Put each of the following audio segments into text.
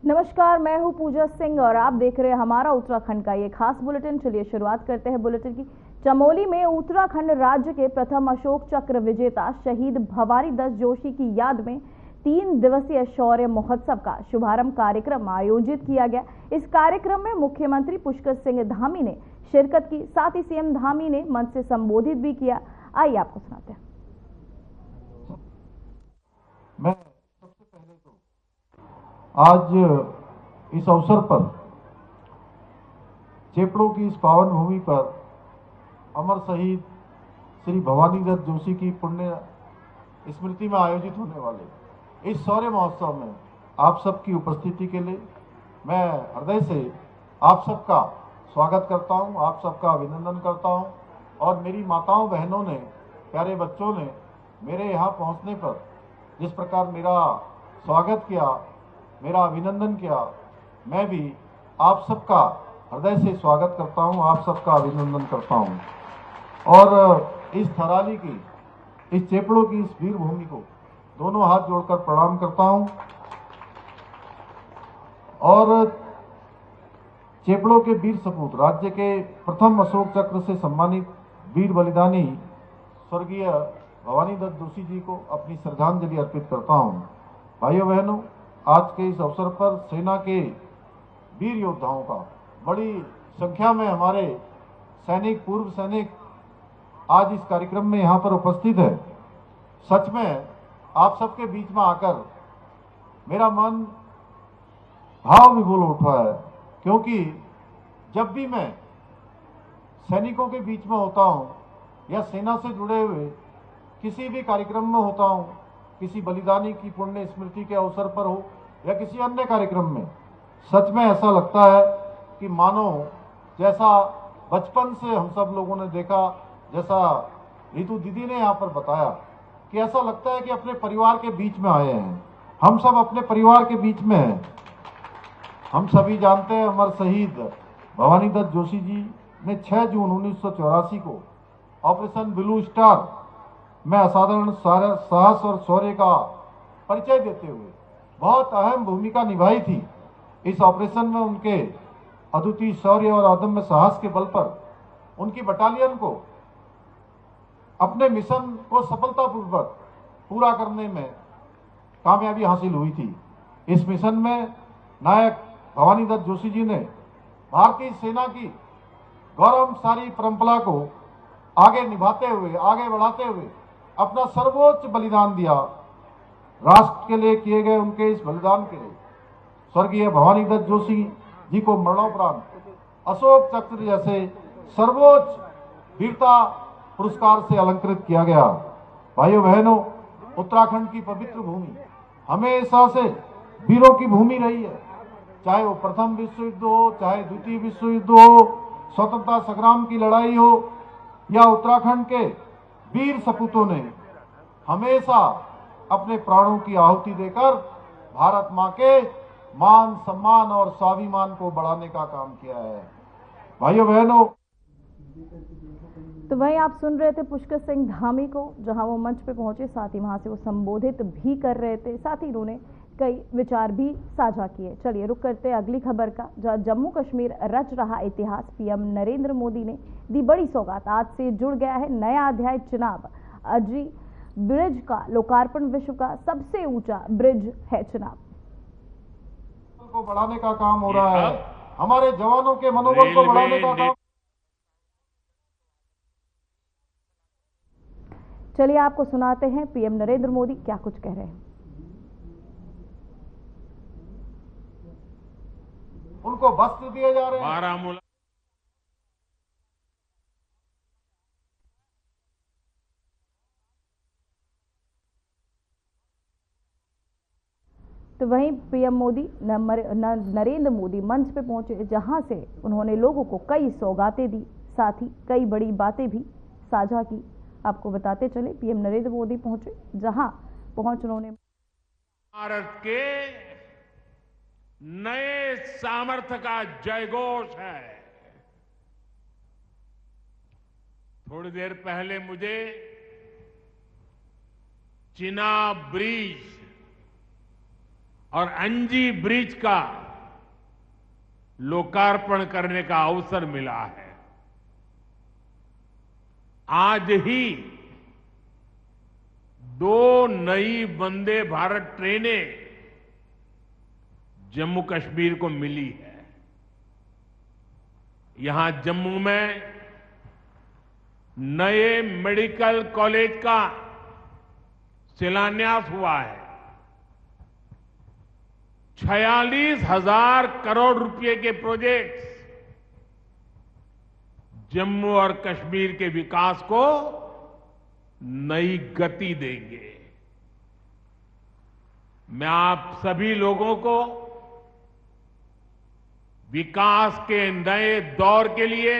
नमस्कार, मैं हूं पूजा सिंह और आप देख रहे हैं हमारा उत्तराखंड का ये खास बुलेटिन। चलिए शुरुआत करते हैं बुलेटिन की। चमोली में उत्तराखंड राज्य के प्रथम अशोक चक्र विजेता शहीद भवानी दत्त जोशी की याद में 3 दिवसीय शौर्य महोत्सव का शुभारंभ कार्यक्रम आयोजित किया गया। इस कार्यक्रम में मुख्यमंत्री पुष्कर सिंह धामी ने शिरकत की, साथ ही सीएम धामी ने मंच से संबोधित भी किया। आइए आपको सुनाते हैं। मैं सबसे पहले तो आज इस अवसर पर चेपड़ों की इस पावन भूमि पर अमर शहीद श्री भवानी दत्त जोशी की पुण्य स्मृति में आयोजित होने वाले इस शौर्य महोत्सव में आप सबकी उपस्थिति के लिए मैं हृदय से आप सबका स्वागत करता हूं, आप सबका अभिनंदन करता हूं। और मेरी माताओं बहनों ने, प्यारे बच्चों ने मेरे यहाँ पहुँचने पर जिस प्रकार मेरा स्वागत किया, मेरा अभिनंदन किया, मैं भी आप सबका हृदय से स्वागत करता हूं, आप सबका अभिनंदन करता हूं। और इस थराली की, इस चेपड़ों की इस वीर भूमि को दोनों हाथ जोड़कर प्रणाम करता हूं। और चेपड़ों के वीर सपूत, राज्य के प्रथम अशोक चक्र से सम्मानित वीर बलिदानी स्वर्गीय भवानी दत्त जोशी जी को अपनी श्रद्धांजलि अर्पित करता हूं। भाइयों बहनों, आज के इस अवसर पर सेना के वीर योद्धाओं का बड़ी संख्या में हमारे सैनिक, पूर्व सैनिक आज इस कार्यक्रम में यहाँ पर उपस्थित है। सच में आप सबके बीच में आकर मेरा मन भाव विभोर उठा है, क्योंकि जब भी मैं सैनिकों के बीच में होता हूं या सेना से जुड़े हुए किसी भी कार्यक्रम में होता हूं, किसी बलिदानी की पुण्य स्मृति के अवसर पर हो या किसी अन्य कार्यक्रम में, सच में ऐसा लगता है कि मानो जैसा बचपन से हम सब लोगों ने देखा, जैसा रीतू दीदी ने यहाँ पर बताया, कि ऐसा लगता है कि अपने परिवार के बीच में आए हैं। हम सब अपने परिवार के बीच में हैं। हम सभी जानते हैं अमर शहीद भवानी दत्त जोशी जी ने 6 जून 1984 को ऑपरेशन ब्लू स्टार में असाधारण साहस और शौर्य का परिचय देते हुए बहुत अहम भूमिका निभाई थी। इस ऑपरेशन में उनके अद्वितीय शौर्य और अदम्य साहस के बल पर उनकी बटालियन को अपने मिशन को सफलतापूर्वक पूरा करने में कामयाबी हासिल हुई थी। इस मिशन में नायक भवानी दत्त जोशी जी ने भारतीय सेना की गौरवशाली परंपरा को आगे निभाते हुए, आगे बढ़ाते हुए अपना सर्वोच्च बलिदान दिया। राष्ट्र के लिए किए गए उनके इस बलिदान के लिए स्वर्गीय भवानी दत्त जोशी जी को मरणोपरांत अशोक चक्र जैसे सर्वोच्च वीरता पुरस्कार से अलंकृत किया गया। भाइयों बहनों, उत्तराखंड की पवित्र भूमि हमेशा से वीरों की भूमि रही है। चाहे वो प्रथम विश्व युद्ध हो, चाहे द्वितीय विश्व युद्ध हो, स्वतंत्रता संग्राम की लड़ाई हो, या उत्तराखंड के वीर सपूतों ने हमेशा अपने प्राणों की आहुति देकर भारत मां के मान, सम्मान और स्वाभिमान को बढ़ाने का काम किया है। भाइयों बहनों, तो वहीं आप सुन रहे थे पुष्कर सिंह धामी को, जहां वो मंच पे पहुंचे, साथ ही वहां से वो संबोधित भी कर रहे थे, साथ ही उन्होंने कई विचार भी साझा किए। चलिए रुक करते हैं अगली खबर का, जहां जम्मू कश्मीर रच रहा इतिहास। पीएम नरेंद्र मोदी ने दी बड़ी सौगात। आज से जुड़ गया है नया अध्याय, चिनाब अजी ब्रिज का लोकार्पण। विश्व का सबसे ऊंचा ब्रिज है चिनाब। को बढ़ाने का काम हो रहा है, हमारे जवानों के मनोबल को बढ़ाने का काम। चलिए आपको सुनाते हैं पीएम नरेंद्र मोदी क्या कुछ कह रहे हैं। उनको वस्त्र दिए जा रहे हैं। बारामूला तो वहीं पीएम मोदी नरेंद्र मोदी मंच पे पहुंचे, जहां से उन्होंने लोगों को कई सौगातें दी, साथ ही कई बड़ी बातें भी साझा की। आपको बताते चले, पीएम नरेंद्र मोदी पहुंचे, जहां पहुंच उन्होंने भारत के नए सामर्थ्य का जयघोष है। थोड़ी देर पहले मुझे चिनाब ब्रिज और अंजी ब्रिज का लोकार्पण करने का अवसर मिला है। आज ही 2 नई वंदे भारत ट्रेनें जम्मू कश्मीर को मिली है। यहां जम्मू में नए मेडिकल कॉलेज का शिलान्यास हुआ है। 46,000 करोड़ रुपए के प्रोजेक्ट्स जम्मू और कश्मीर के विकास को नई गति देंगे। मैं आप सभी लोगों को विकास के नए दौर के लिए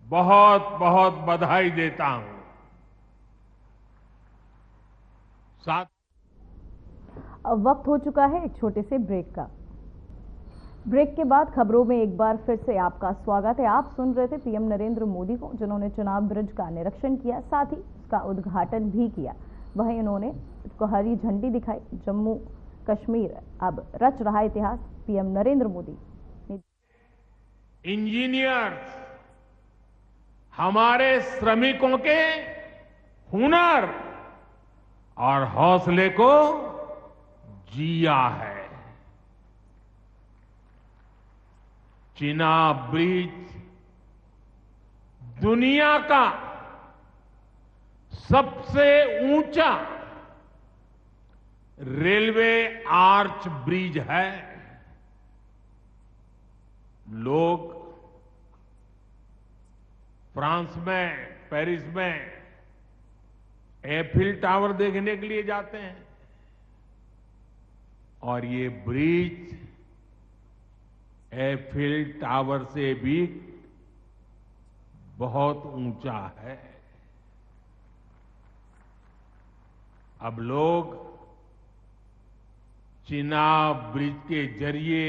बहुत बहुत बधाई देता हूं। साथ अब वक्त हो चुका है एक छोटे से ब्रेक का। ब्रेक के बाद खबरों में एक बार फिर से आपका स्वागत है। आप सुन रहे थे पीएम नरेंद्र मोदी को, जिन्होंने चुनाव ब्रिज का निरीक्षण किया, साथ ही उसका उद्घाटन भी किया। वहीं उन्होंने इसको हरी झंडी दिखाई। जम्मू कश्मीर अब रच रहा इतिहास। पीएम नरेंद्र मोदी इंजीनियर्स, हमारे श्रमिकों के हुनर और हौसले को जिया है। चिनाब ब्रिज दुनिया का सबसे ऊंचा रेलवे आर्च ब्रिज है। लोग फ्रांस में, पेरिस में एफिल टावर देखने के लिए जाते हैं और ये ब्रिज एफिल टावर से भी बहुत ऊंचा है। अब लोग चिनाब ब्रिज के जरिए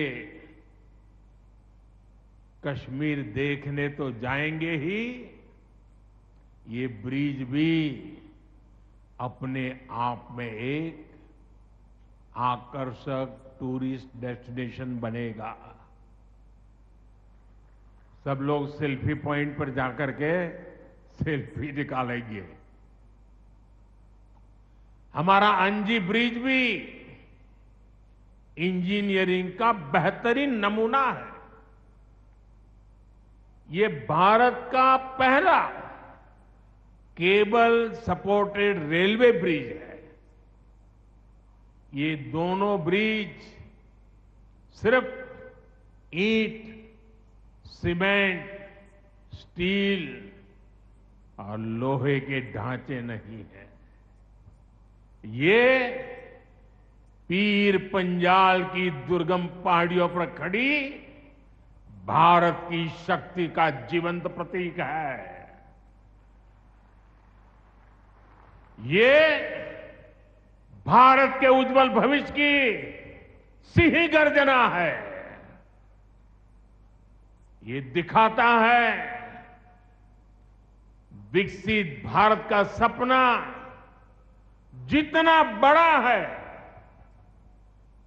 कश्मीर देखने तो जाएंगे ही, ये ब्रिज भी अपने आप में एक आकर्षक टूरिस्ट डेस्टिनेशन बनेगा। सब लोग सेल्फी पॉइंट पर जाकर के सेल्फी निकालेंगे। हमारा अंजी ब्रिज भी इंजीनियरिंग का बेहतरीन नमूना है। ये भारत का पहला केबल सपोर्टेड रेलवे ब्रिज है। ये दोनों ब्रिज सिर्फ ईंट, सीमेंट, स्टील और लोहे के ढांचे नहीं है। ये पीर पंजाल की दुर्गम पहाड़ियों पर खड़ी भारत की शक्ति का जीवंत प्रतीक है। ये भारत के उज्जवल भविष्य की सिंह गर्जना है। ये दिखाता है विकसित भारत का सपना जितना बड़ा है,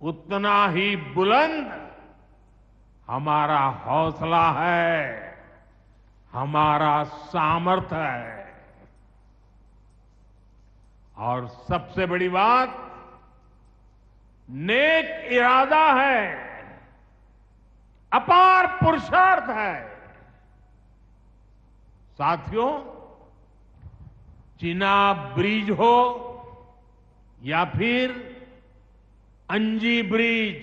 उतना ही बुलंद हमारा हौसला है, हमारा सामर्थ्य है। और सबसे बड़ी बात, नेक इरादा है, अपार पुरुषार्थ है। साथियों, चिनाब ब्रिज हो या फिर अंजी ब्रिज,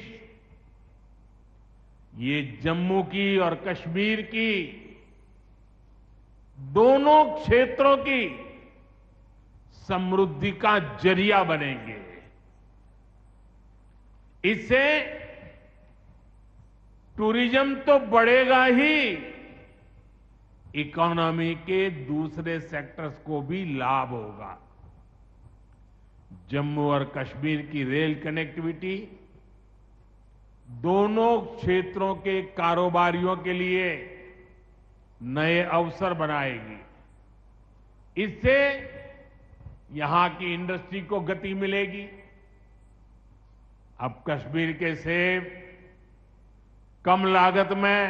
ये जम्मू की और कश्मीर की दोनों क्षेत्रों की समृद्धि का जरिया बनेंगे। इससे टूरिज्म तो बढ़ेगा ही, इकोनॉमी के दूसरे सेक्टर्स को भी लाभ होगा। जम्मू और कश्मीर की रेल कनेक्टिविटी दोनों क्षेत्रों के कारोबारियों के लिए नए अवसर बनाएगी। इससे यहां की इंडस्ट्री को गति मिलेगी, अब कश्मीर के सेब कम लागत में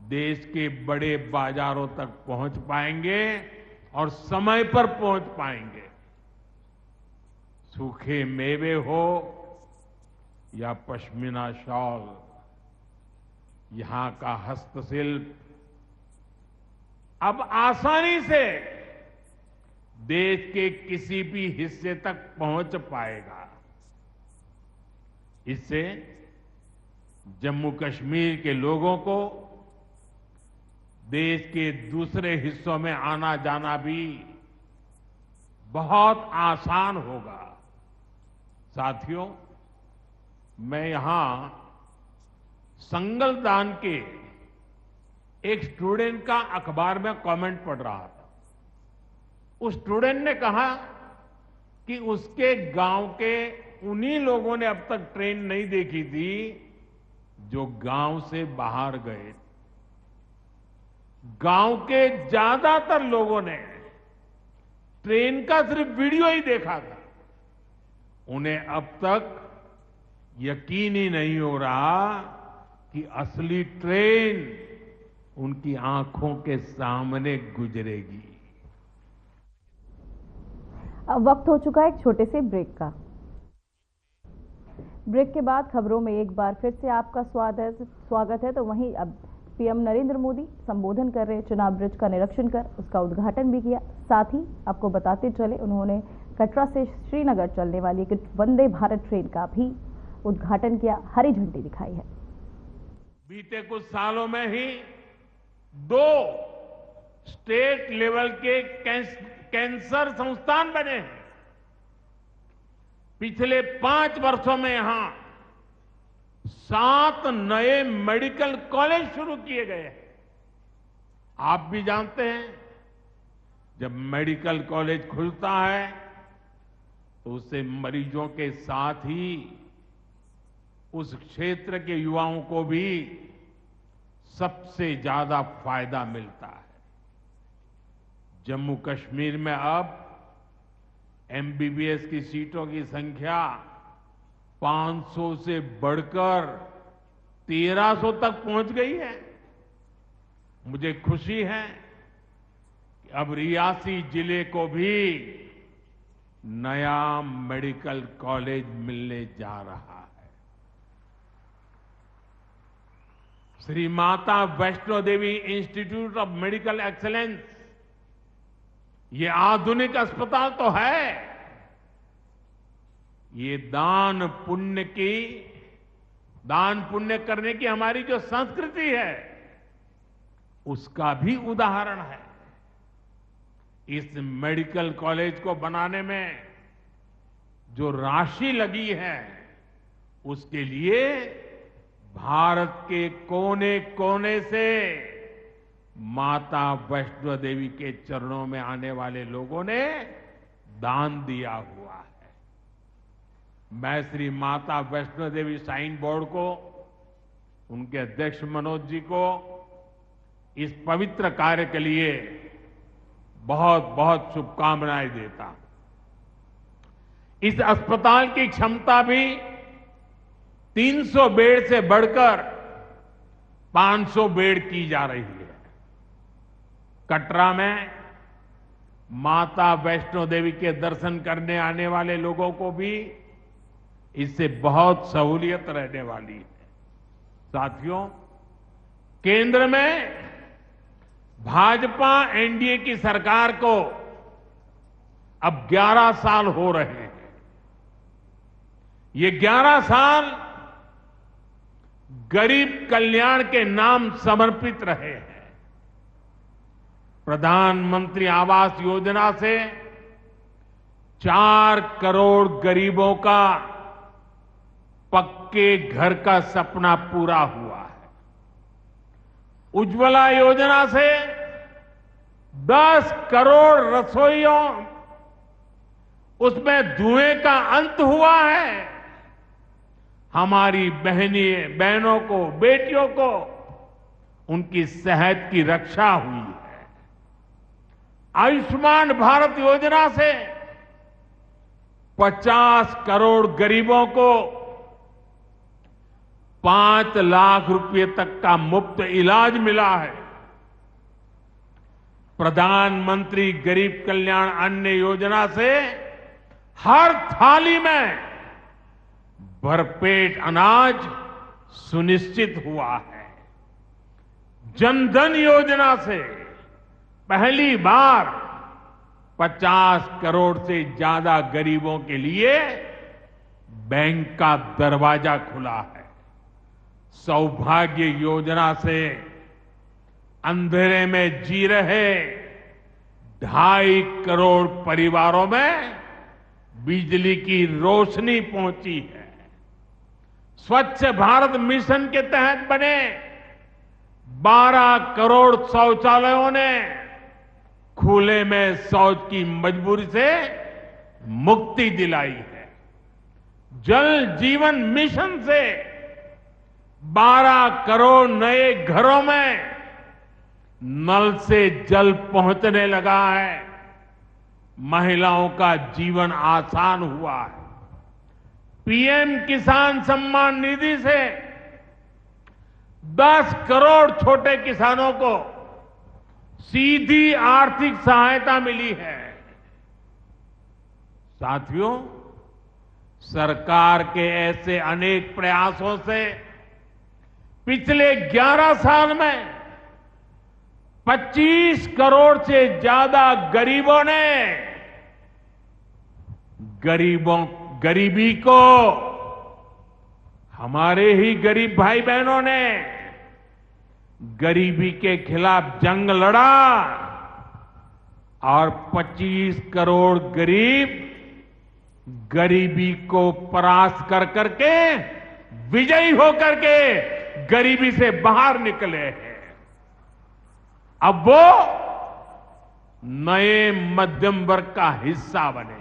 देश के बड़े बाजारों तक पहुंच पाएंगे और समय पर पहुंच पाएंगे। सूखे मेवे हो या पश्मीना शॉल, यहां का हस्तशिल्प अब आसानी से देश के किसी भी हिस्से तक पहुंच पाएगा। इससे जम्मू कश्मीर के लोगों को देश के दूसरे हिस्सों में आना जाना भी बहुत आसान होगा। साथियों, मैं यहां संगलदान के एक स्टूडेंट का अखबार में कमेंट पढ़ रहा था। उस स्टूडेंट ने कहा कि उसके गांव के उन्हीं लोगों ने अब तक ट्रेन नहीं देखी थी जो गांव से बाहर गए। गांव के ज्यादातर लोगों ने ट्रेन का सिर्फ वीडियो ही देखा था। उन्हें अब तक यकीन ही नहीं हो रहा कि असली ट्रेन उनकी आंखों के सामने गुजरेगी। अब वक्त हो चुका है एक छोटे से ब्रेक का। ब्रेक के बाद खबरों में एक बार फिर से आपका स्वागत है। तो वहीं अब पीएम नरेंद्र मोदी संबोधन कर रहे चुनाव ब्रिज का निरीक्षण कर उसका उद्घाटन भी किया। साथ ही आपको बताते चले उन्होंने कटरा से श्रीनगर चलने वाली एक वंदे भारत ट्रेन का भी उद्घाटन किया, हरी झंडी दिखाई है। बीते कुछ सालों में ही 2 स्टेट लेवल के कैंसर संस्थान बने हैं। पिछले 5 वर्षों में यहां 7 नए मेडिकल कॉलेज शुरू किए गए हैं। आप भी जानते हैं, जब मेडिकल कॉलेज खुलता है तो उससे मरीजों के साथ ही उस क्षेत्र के युवाओं को भी सबसे ज्यादा फायदा मिलता है। जम्मू कश्मीर में अब एमबीबीएस की सीटों की संख्या 500 से बढ़कर 1300 तक पहुंच गई है। मुझे खुशी है कि अब रियासी जिले को भी नया मेडिकल कॉलेज मिलने जा रहा है। Shri Mata Vaishno Devi institute of medical excellence, ये आधुनिक अस्पताल तो है, ये दान पुण्य करने की हमारी जो संस्कृति है उसका भी उदाहरण है। इस मेडिकल कॉलेज को बनाने में जो राशि लगी है उसके लिए भारत के कोने कोने से माता वैष्णो देवी के चरणों में आने वाले लोगों ने दान दिया हुआ है। मैं श्री माता वैष्णो देवी साइन बोर्ड को, उनके अध्यक्ष मनोज जी को इस पवित्र कार्य के लिए बहुत बहुत शुभकामनाएं देता हूं। इस अस्पताल की क्षमता भी 300 बेड से बढ़कर 500 बेड की जा रही है। कटरा में माता वैष्णो देवी के दर्शन करने आने वाले लोगों को भी इससे बहुत सहूलियत रहने वाली है। साथियों, केंद्र में भाजपा एनडीए की सरकार को अब 11 साल हो रहे हैं। ये 11 साल गरीब कल्याण के नाम समर्पित रहे हैं। प्रधानमंत्री आवास योजना से 4 करोड़ गरीबों का पक्के घर का सपना पूरा हुआ है। उज्ज्वला योजना से 10 करोड़ रसोइयों, उसमें धुएं का अंत हुआ है। हमारी बहनों को, बेटियों को उनकी सेहत की रक्षा हुई है। आयुष्मान भारत योजना से 50 करोड़ गरीबों को 5 लाख रुपए तक का मुफ्त इलाज मिला है। प्रधानमंत्री गरीब कल्याण अन्न योजना से हर थाली में भरपेट अनाज सुनिश्चित हुआ है। जनधन योजना से पहली बार 50 करोड़ से ज्यादा गरीबों के लिए बैंक का दरवाजा खुला है। सौभाग्य योजना से अंधेरे में जी रहे 2.5 करोड़ परिवारों में बिजली की रोशनी पहुंची है। स्वच्छ भारत मिशन के तहत बने 12 करोड़ शौचालयों ने खुले में शौच की मजबूरी से मुक्ति दिलाई है। जल जीवन मिशन से 12 करोड़ नए घरों में नल से जल पहुंचने लगा है। महिलाओं का जीवन आसान हुआ है। पीएम किसान सम्मान निधि से 10 करोड़ छोटे किसानों को सीधी आर्थिक सहायता मिली है। साथियों, सरकार के ऐसे अनेक प्रयासों से पिछले 11 साल में 25 करोड़ से ज्यादा गरीबों ने गरीबी को, हमारे ही गरीब भाई बहनों ने गरीबी के खिलाफ जंग लड़ा और 25 करोड़ गरीब गरीबी को परास्त कर करके विजयी होकर के गरीबी से बाहर निकले हैं। अब वो नए मध्यम वर्ग का हिस्सा बने हैं।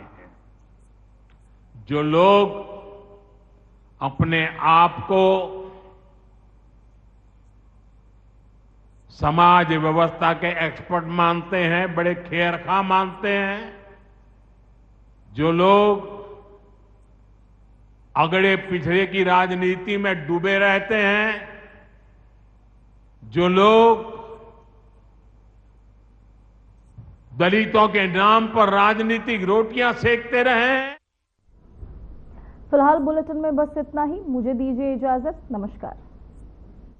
जो लोग अपने आप को समाज व्यवस्था के एक्सपर्ट मानते हैं, बड़े खेरखा मानते हैं, जो लोग अगड़े पिछड़े की राजनीति में डूबे रहते हैं, जो लोग दलितों के नाम पर राजनीतिक रोटियां सेकते रहे। फिलहाल बुलेटिन में बस इतना ही। मुझे दीजिए इजाजत। नमस्कार।